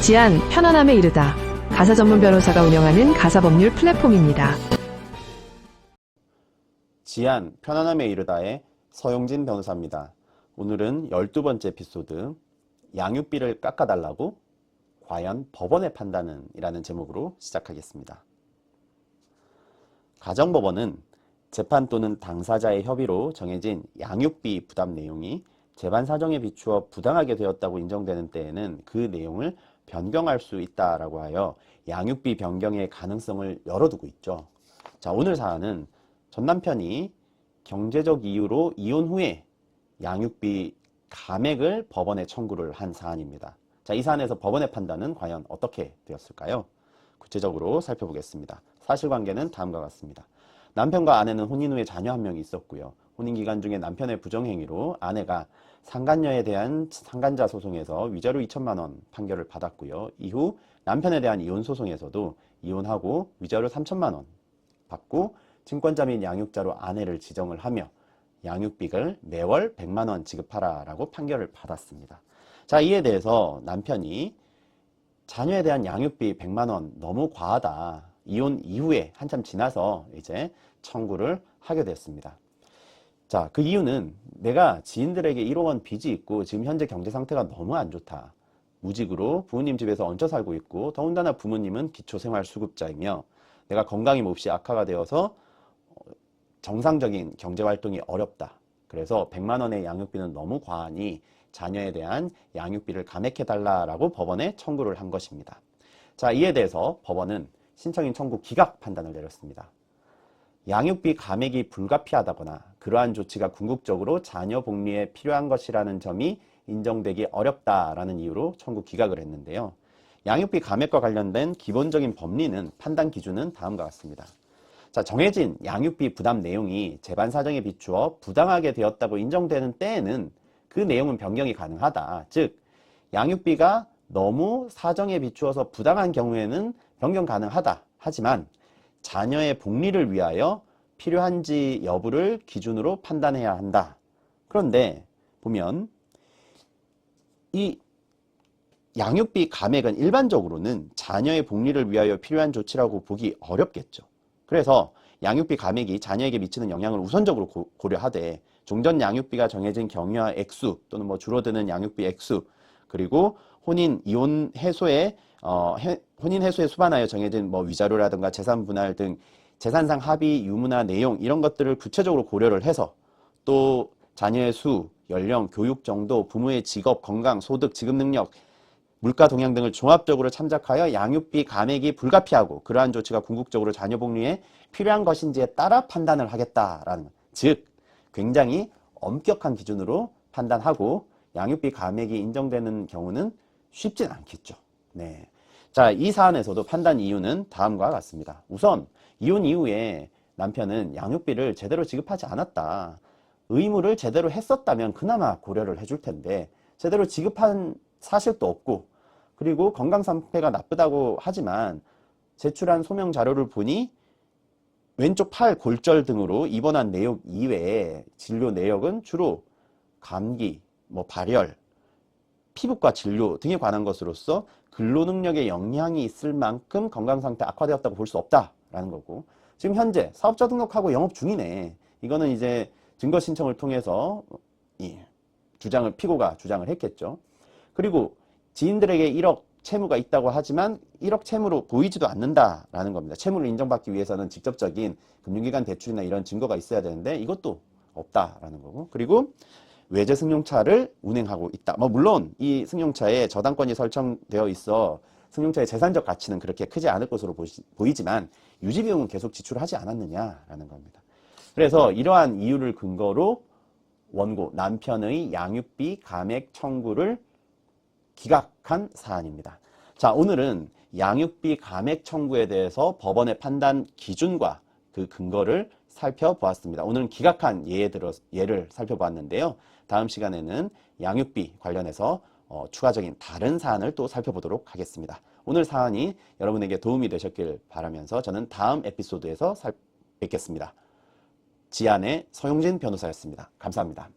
지안, 편안함에 이르다. 가사 전문 변호사가 운영하는 가사법률 플랫폼입니다. 지안, 편안함에 이르다의 서용진 변호사입니다. 오늘은 12번째 에피소드 양육비를 깎아달라고? 과연 법원의 판단은? 이라는 제목으로 시작하겠습니다. 가정법원은 재판 또는 당사자의 협의로 정해진 양육비 부담 내용이 재반 사정에 비추어 부당하게 되었다고 인정되는 때에는 그 내용을 변경할 수 있다라고 하여 양육비 변경의 가능성을 열어두고 있죠. 자, 오늘 사안은 전 남편이 경제적 이유로 이혼 후에 양육비 감액을 법원에 청구를 한 사안입니다. 자, 이 사안에서 법원의 판단은 과연 어떻게 되었을까요? 구체적으로 살펴보겠습니다. 사실관계는 다음과 같습니다. 남편과 아내는 혼인 후에 자녀 한 명이 있었고요. 혼인 기간 중에 남편의 부정행위로 아내가 상간녀에 대한 상간자 소송에서 위자료 2천만 원 판결을 받았고요. 이후 남편에 대한 이혼 소송에서도 이혼하고 위자료 3천만 원 받고 증권자 및 양육자로 아내를 지정을 하며 양육비를 매월 100만 원 지급하라라고 판결을 받았습니다. 자, 이에 대해서 남편이 자녀에 대한 양육비 100만 원 너무 과하다. 이혼 이후에 한참 지나서 이제 청구를 하게 됐습니다. 자, 그 이유는 내가 지인들에게 1억 원 빚이 있고 지금 현재 경제 상태가 너무 안 좋다. 무직으로 부모님 집에서 얹혀 살고 있고 더군다나 부모님은 기초생활수급자이며 내가 건강이 몹시 악화가 되어서 정상적인 경제활동이 어렵다. 그래서 100만 원의 양육비는 너무 과하니 자녀에 대한 양육비를 감액해달라라고 법원에 청구를 한 것입니다. 자, 이에 대해서 법원은 신청인 청구 기각 판단을 내렸습니다. 양육비 감액이 불가피하다거나 그러한 조치가 궁극적으로 자녀 복리에 필요한 것이라는 점이 인정되기 어렵다라는 이유로 청구 기각을 했는데요. 양육비 감액과 관련된 기본적인 법리는 판단 기준은 다음과 같습니다. 자, 정해진 양육비 부담 내용이 재반 사정에 비추어 부당하게 되었다고 인정되는 때에는 그 내용은 변경이 가능하다. 즉, 양육비가 너무 사정에 비추어서 부당한 경우에는 변경 가능하다. 하지만 자녀의 복리를 위하여 필요한지 여부를 기준으로 판단해야 한다. 그런데 보면 이 양육비 감액은 일반적으로는 자녀의 복리를 위하여 필요한 조치라고 보기 어렵겠죠. 그래서 양육비 감액이 자녀에게 미치는 영향을 우선적으로 고려하되 종전 양육비가 정해진 경위와 액수 또는 뭐 줄어드는 양육비 액수 그리고 혼인 해소에 수반하여 정해진 뭐 위자료라든가 재산 분할 등 재산상 합의 유무나 내용 이런 것들을 구체적으로 고려를 해서 또 자녀의 수, 연령, 교육 정도, 부모의 직업, 건강, 소득, 지급 능력, 물가 동향 등을 종합적으로 참작하여 양육비 감액이 불가피하고 그러한 조치가 궁극적으로 자녀 복리에 필요한 것인지에 따라 판단을 하겠다라는 즉 굉장히 엄격한 기준으로 판단하고 양육비 감액이 인정되는 경우는 쉽진 않겠죠. 네. 자, 이 사안에서도 판단 이유는 다음과 같습니다. 우선 이혼 이후에 남편은 양육비를 제대로 지급하지 않았다. 의무를 제대로 했었다면 그나마 고려를 해줄 텐데 제대로 지급한 사실도 없고 그리고 건강 상태가 나쁘다고 하지만 제출한 소명 자료를 보니 왼쪽 팔 골절 등으로 입원한 내용 이외에 진료 내역은 주로 감기, 발열, 피부과 진료 등에 관한 것으로서 근로능력에 영향이 있을 만큼 건강상태 악화되었다고 볼 수 없다라는 거고 지금 현재 사업자 등록하고 영업 중이네. 이거는 이제 증거 신청을 통해서 피고가 주장을 했겠죠. 그리고 지인들에게 1억 채무가 있다고 하지만 1억 채무로 보이지도 않는다라는 겁니다. 채무를 인정받기 위해서는 직접적인 금융기관 대출이나 이런 증거가 있어야 되는데 이것도 없다라는 거고 그리고 외제 승용차를 운행하고 있다. 물론 이 승용차에 저당권이 설정되어 있어 승용차의 재산적 가치는 그렇게 크지 않을 것으로 보이지만 유지비용은 계속 지출하지 않았느냐라는 겁니다. 그래서 이러한 이유를 근거로 원고 남편의 양육비 감액 청구를 기각한 사안입니다. 자, 오늘은 양육비 감액 청구에 대해서 법원의 판단 기준과 그 근거를 살펴보았습니다. 오늘은 기각한 예를 살펴보았는데요. 다음 시간에는 양육비 관련해서 추가적인 다른 사안을 또 살펴보도록 하겠습니다. 오늘 사안이 여러분에게 도움이 되셨길 바라면서 저는 다음 에피소드에서 뵙겠습니다. 지안의 서용진 변호사였습니다. 감사합니다.